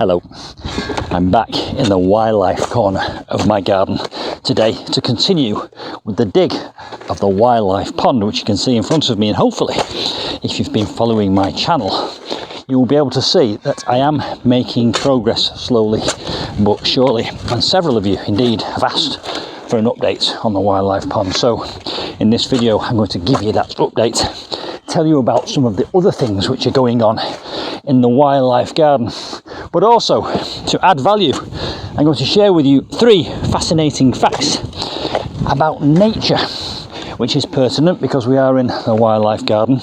Hello, I'm back in the wildlife corner of my garden today to continue with the dig of the wildlife pond, which you can see in front of me, and hopefully if you've been following my channel you will be able to see that I am making progress slowly but surely, and several of you indeed have asked for an update on the wildlife pond. So in this video I'm going to give you that update, tell you about some of the other things which are going on in the wildlife garden, but also to add value I'm going to share with you 3 fascinating facts about nature, which is pertinent because we are in the wildlife garden,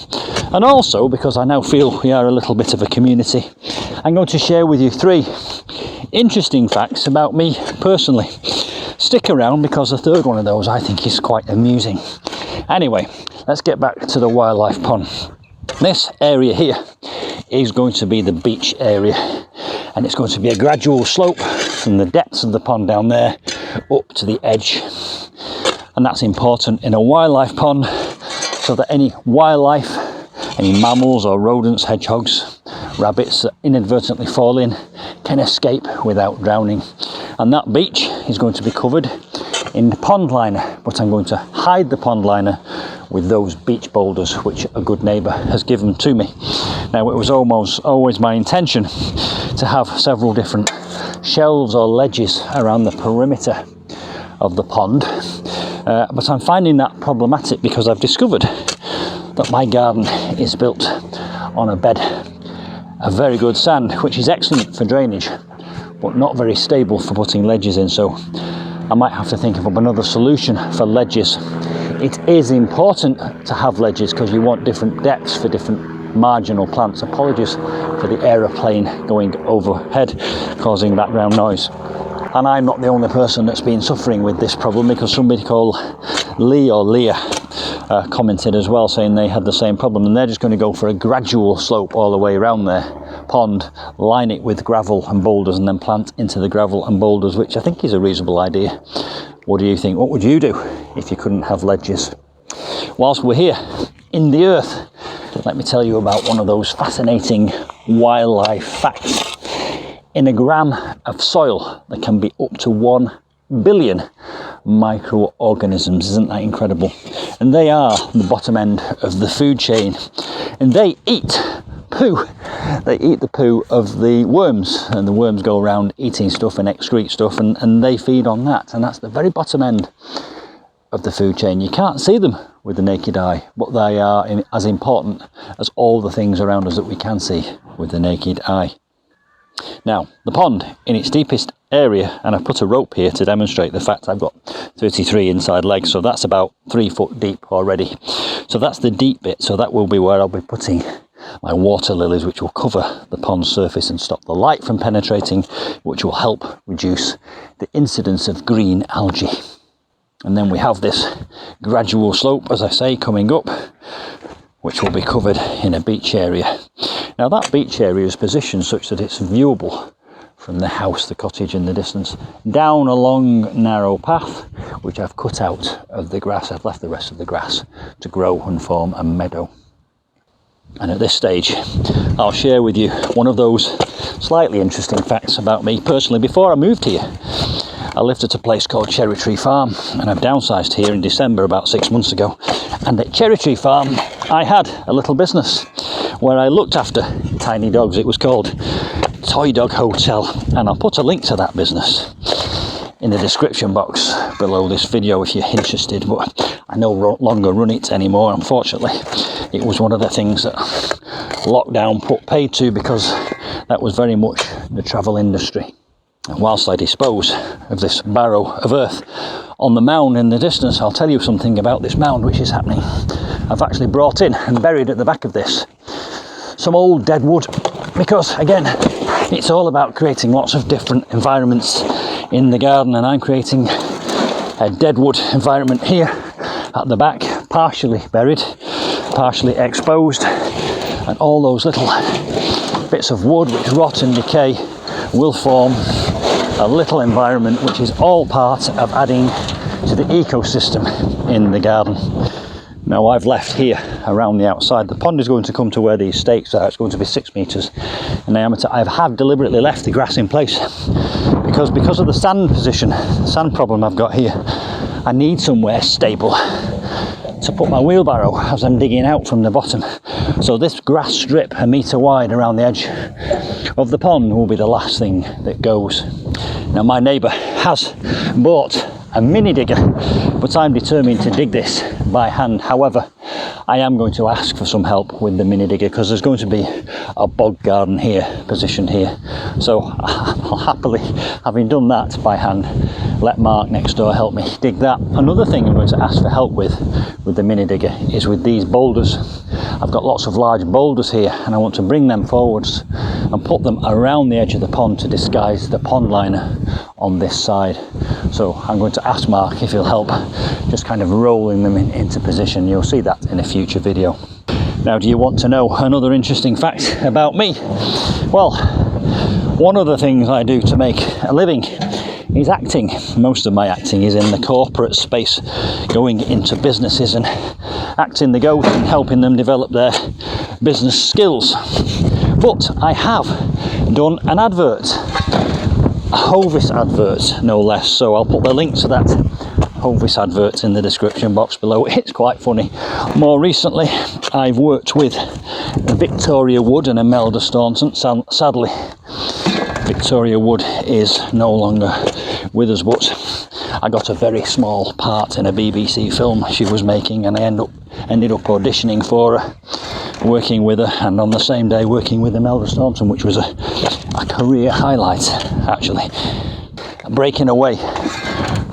and also because I now feel we are a little bit of a community. I'm going to share with you 3 interesting facts about me personally. Stick around because the 3rd one of those I think is quite amusing. Anyway, let's get back to the wildlife pond. This area here is going to be the beach area, and it's going to be a gradual slope from the depths of the pond down there up to the edge. And that's important in a wildlife pond so that any wildlife, any mammals or rodents, hedgehogs, rabbits that inadvertently fall in can escape without drowning. And that beach is going to be covered in the pond liner, but I'm going to hide the pond liner with those beach boulders which a good neighbour has given to me. Now, it was almost always my intention to have several different shelves or ledges around the perimeter of the pond, but I'm finding that problematic because I've discovered that my garden is built on a bed of very good sand, which is excellent for drainage but not very stable for putting ledges in, so I might have to think of another solution for ledges. It is important to have ledges because you want different depths for different marginal plants. Apologies for the aeroplane going overhead causing background noise. And I'm not the only person that's been suffering with this problem, because somebody called Lee or Leah commented as well saying they had the same problem, and they're just going to go for a gradual slope all the way around their pond, line it with gravel and boulders and then plant into the gravel and boulders, which I think is a reasonable idea. What do you think? What would you do if you couldn't have ledges? Whilst we're here in the earth, let me tell you about one of those fascinating wildlife facts. In a gram of soil there can be up to 1 billion microorganisms. Isn't that incredible? And they are the bottom end of the food chain, and they eat poo. They eat the poo of the worms, and the worms go around eating stuff and excrete stuff, and they feed on that, and that's the very bottom end of the food chain. You can't see them with the naked eye, but they are as important as all the things around us that we can see with the naked eye. Now, the pond in its deepest area, and I've put a rope here to demonstrate the fact I've got 33 inside legs, so that's about 3 foot deep already. So that's the deep bit, so that will be where I'll be putting my water lilies, which will cover the pond surface and stop the light from penetrating, which will help reduce the incidence of green algae. And then we have this gradual slope, as I say, coming up, which will be covered in a beach area. Now, that beach area is positioned such that it's viewable from the house, the cottage in the distance, down a long narrow path which I've cut out of the grass. I've left the rest of the grass to grow and form a meadow. And at this stage I'll share with you one of those slightly interesting facts about me personally. Before I moved here, I lived at a place called Cherry Tree Farm, and I've downsized here in December about 6 months ago. And at Cherry Tree Farm I had a little business where I looked after tiny dogs. It was called Toy Dog Hotel, and I'll put a link to that business in the description box below this video if you're interested, but I no longer run it anymore, unfortunately. It was one of the things that lockdown put paid to, because that was very much the travel industry. And whilst I dispose of this barrow of earth on the mound in the distance, I'll tell you something about this mound which is happening. I've actually brought in and buried at the back of this some old dead wood, because again, it's all about creating lots of different environments in the garden, and I'm creating a dead wood environment here at the back, partially buried, partially exposed, and all those little bits of wood which rot and decay will form a little environment which is all part of adding to the ecosystem in the garden. Now, I've left here around the outside. The pond is going to come to where these stakes are. It's going to be 6 meters in diameter. I have deliberately left the grass in place because of the sand position, the sand problem I've got here. I need somewhere stable to put my wheelbarrow as I'm digging out from the bottom. So this grass strip, 1 meter wide around the edge of the pond, will be the last thing that goes. Now my neighbour has bought a mini digger, but I'm determined to dig this by hand. However, I am going to ask for some help with the mini digger because there's going to be a bog garden here, positioned here. So I'll happily, having done that by hand, let Mark next door help me dig that. Another thing I'm going to ask for help with the mini digger is with these boulders. I've got lots of large boulders here and I want to bring them forwards and put them around the edge of the pond to disguise the pond liner on this side. So I'm going to ask Mark if he'll help just kind of rolling them into position. You'll see that in a future video. Now, do you want to know another interesting fact about me? Well, one of the things I do to make a living is acting. Most of my acting is in the corporate space, going into businesses and acting the goat and helping them develop their business skills. But I have done an advert, a Hovis advert no less, so I'll put the link to that Hovis advert in the description box below. It's quite funny. More recently I've worked with Victoria Wood and Imelda Staunton. Sadly Victoria Wood is no longer with us, but I got a very small part in a BBC film she was making, and I ended up auditioning for her, working with her, and on the same day working with Imelda Staunton, which was a career highlight actually. Breaking away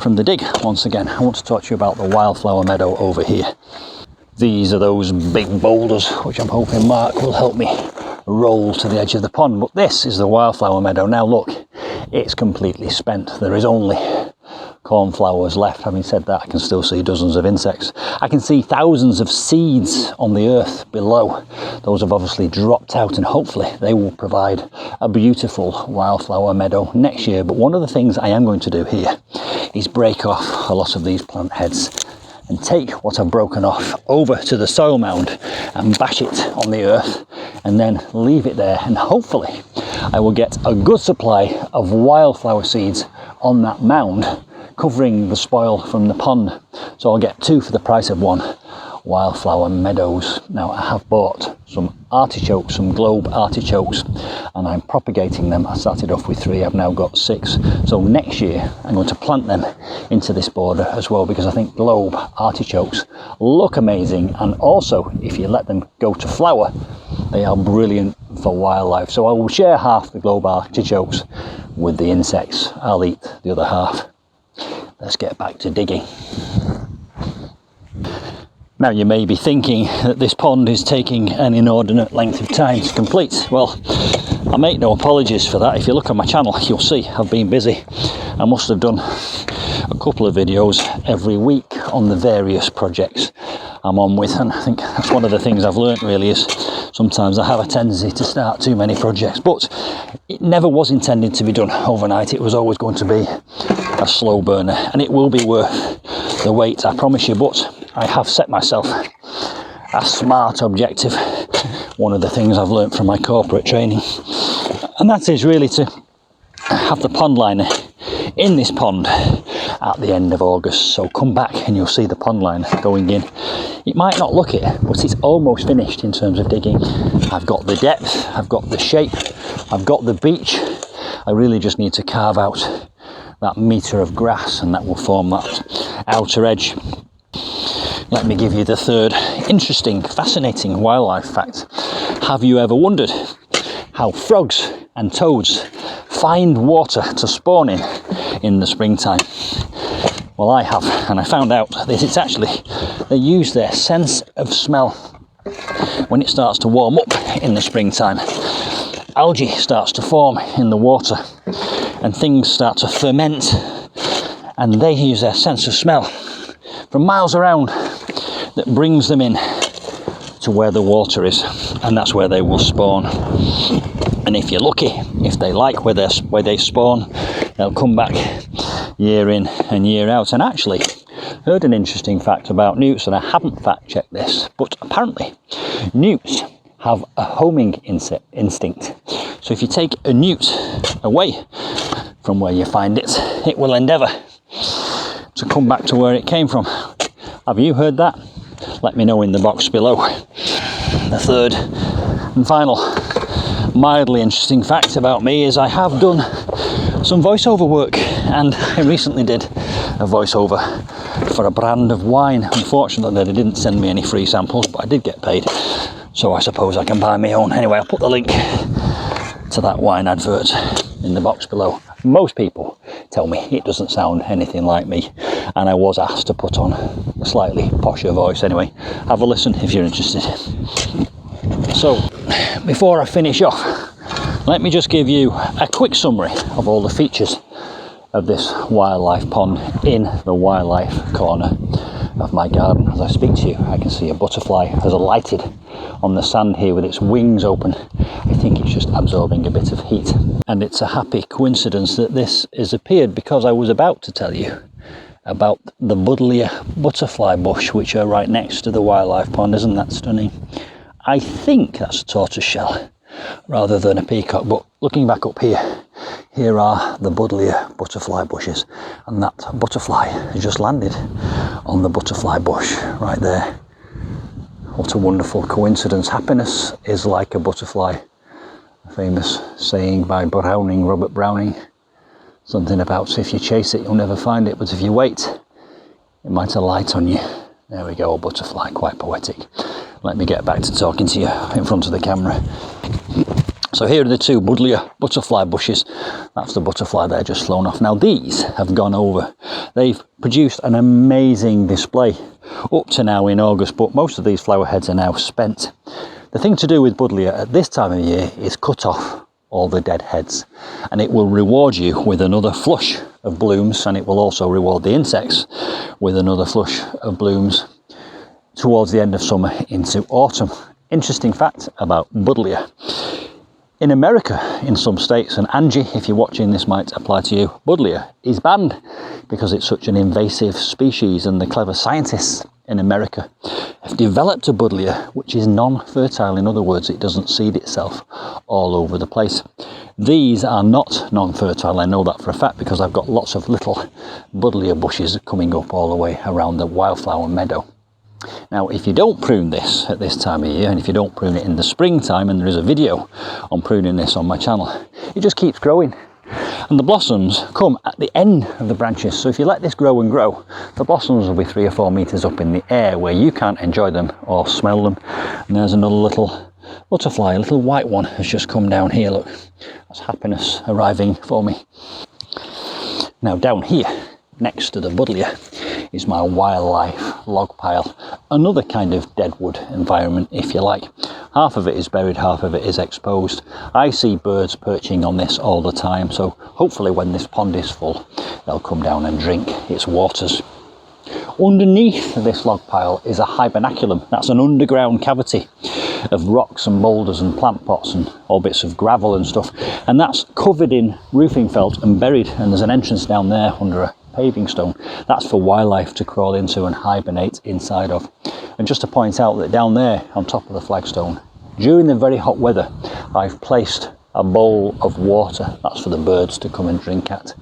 from the dig once again, I want to talk to you about the wildflower meadow over here. These are those big boulders which I'm hoping Mark will help me roll to the edge of the pond, but this is the wildflower meadow. Now look, it's completely spent. There is only cornflowers left. Having said that, I can still see dozens of insects. I can see thousands of seeds on the earth below. Those have obviously dropped out, and hopefully they will provide a beautiful wildflower meadow next year. But one of the things I am going to do here is break off a lot of these plant heads and take what I've broken off over to the soil mound and bash it on the earth and then leave it there, and hopefully I will get a good supply of wildflower seeds on that mound, covering the spoil from the pond. So I'll get 2 for the price of 1 wildflower meadows. Now I have bought some artichokes, some globe artichokes, and I'm propagating them. I started off with 3, I've now got 6. So next year I'm going to plant them into this border as well, because I think globe artichokes look amazing, and also if you let them go to flower, they are brilliant for wildlife. So I will share half the globe artichokes with the insects. I'll eat the other half. Let's get back to digging. Now you may be thinking that this pond is taking an inordinate length of time to complete. Well, I make no apologies for that. If you look on my channel, you'll see I've been busy. I must have done a couple of videos every week on the various projects I'm on with, and I think that's one of the things I've learned really, is sometimes I have a tendency to start too many projects, but it never was intended to be done overnight. It was always going to be a slow burner, and it will be worth the wait, I promise you. But I have set myself a smart objective, one of the things I've learned from my corporate training, and that is really to have the pond liner in this pond at the end of August. So come back and you'll see the pond liner going in. It might not look it, but it's almost finished in terms of digging. I've got the depth, I've got the shape, I've got the beach. I really just need to carve out that metre of grass, and that will form that outer edge. Let me give you the third interesting, fascinating wildlife fact. Have you ever wondered how frogs and toads find water to spawn in the springtime? Well, I have, and I found out that it's actually, they use their sense of smell. When it starts to warm up in the springtime, algae starts to form in the water and things start to ferment, and they use their sense of smell from miles around that brings them in to where the water is, and that's where they will spawn. And if you're lucky, if they like where they spawn, they'll come back year in and year out. And actually, heard an interesting fact about newts, and I haven't fact checked this, but apparently newts have a homing instinct. So if you take a newt away from where you find it, it will endeavour to come back to where it came from. Have you heard that? Let me know in the box below. The third and final mildly interesting fact about me is I have done some voiceover work, and I recently did a voiceover for a brand of wine. Unfortunately, they didn't send me any free samples, but I did get paid, so I suppose I can buy my own. Anyway, I'll put the link to that wine advert in the box below. Most people tell me it doesn't sound anything like me, and I was asked to put on a slightly posher voice. Anyway, have a listen if you're interested. So, before I finish off, let me just give you a quick summary of all the features of this wildlife pond in the wildlife corner of my garden. As I speak to you, I can see a butterfly has alighted on the sand here with its wings open. I think it's just absorbing a bit of heat. And it's a happy coincidence that this has appeared, because I was about to tell you about the buddleia butterfly bush, which are right next to the wildlife pond. Isn't that stunning? I think that's a tortoiseshell rather than a peacock, but looking back up here, here are the buddleia butterfly bushes, and that butterfly has just landed on the butterfly bush right there. What a wonderful coincidence. Happiness is like a butterfly. A famous saying by Browning, Robert Browning. Something about if you chase it, you'll never find it, but if you wait, it might alight on you. There we go, a butterfly, quite poetic. Let me get back to talking to you in front of the camera. So here are the two buddleia butterfly bushes. That's the butterfly there just flown off. Now these have gone over. They've produced an amazing display up to now in August, but most of these flower heads are now spent. The thing to do with buddleia at this time of year is cut off all the dead heads, and it will reward you with another flush of blooms, and it will also reward the insects with another flush of blooms towards the end of summer into autumn. Interesting fact about buddleia. In America, in some states, and Angie, if you're watching, this might apply to you, buddleia is banned because it's such an invasive species, and the clever scientists in America have developed a buddleia which is non-fertile. In other words, it doesn't seed itself all over the place. These are not non-fertile. I know that for a fact because I've got lots of little buddleia bushes coming up all the way around the wildflower meadow. Now, if you don't prune this at this time of year, and if you don't prune it in the springtime, and there is a video on pruning this on my channel, it just keeps growing. And the blossoms come at the end of the branches. So if you let this grow and grow, the blossoms will be 3 or 4 meters up in the air where you can't enjoy them or smell them. And there's another little butterfly, a little white one has just come down here. Look, that's happiness arriving for me. Now down here, next to the buddleia, is my wildlife log pile. Another kind of deadwood environment, if you like. Half of it is buried, half of it is exposed. I see birds perching on this all the time, so hopefully when this pond is full, they'll come down and drink its waters. Underneath this log pile is a hibernaculum. That's an underground cavity of rocks and boulders and plant pots and all bits of gravel and stuff. And that's covered in roofing felt and buried, and there's an entrance down there under a paving stone. That's for wildlife to crawl into and hibernate inside of. And just to point out that down there on top of the flagstone, during the very hot weather, I've placed a bowl of water. That's for the birds to come and drink at,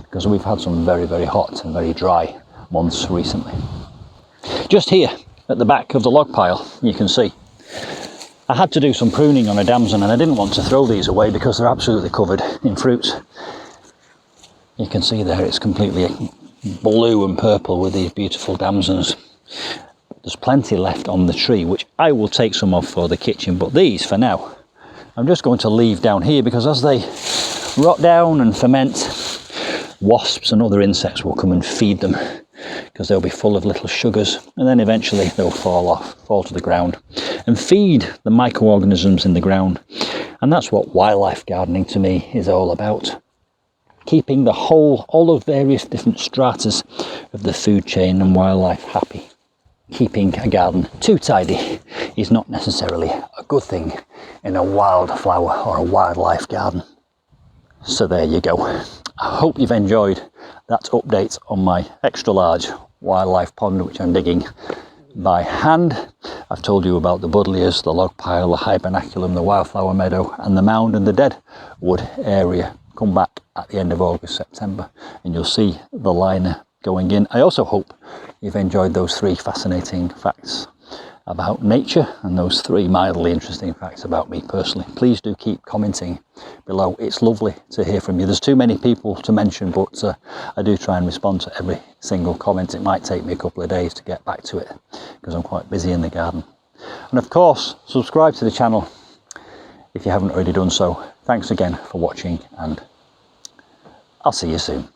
because we've had some very, very hot and very dry months recently. Just here at the back of the log pile, you can see I had to do some pruning on a damson, and I didn't want to throw these away because they're absolutely covered in fruits. You can see there it's completely blue and purple with these beautiful damsons. There's plenty left on the tree, which I will take some of for the kitchen, but these for now I'm just going to leave down here, because as they rot down and ferment, wasps and other insects will come and feed them, because they'll be full of little sugars, and then eventually they'll fall to the ground and feed the microorganisms in the ground. And that's what wildlife gardening to me is all about. Keeping the whole, all of various different stratas of the food chain and wildlife happy. Keeping a garden too tidy is not necessarily a good thing in a wildflower or a wildlife garden. So there you go. I hope you've enjoyed that update on my extra large wildlife pond, which I'm digging by hand. I've told you about the buddleias, the log pile, the hibernaculum, the wildflower meadow, and the mound and the dead wood area. Come back at the end of August, September, and you'll see the liner going in. I also hope you've enjoyed those 3 fascinating facts about nature and those 3 mildly interesting facts about me personally. Please do keep commenting below. It's lovely to hear from you. There's too many people to mention, but I do try and respond to every single comment. It might take me a couple of days to get back to it because I'm quite busy in the garden. And of course, subscribe to the channel if you haven't already done so. Thanks again for watching, and I'll see you soon.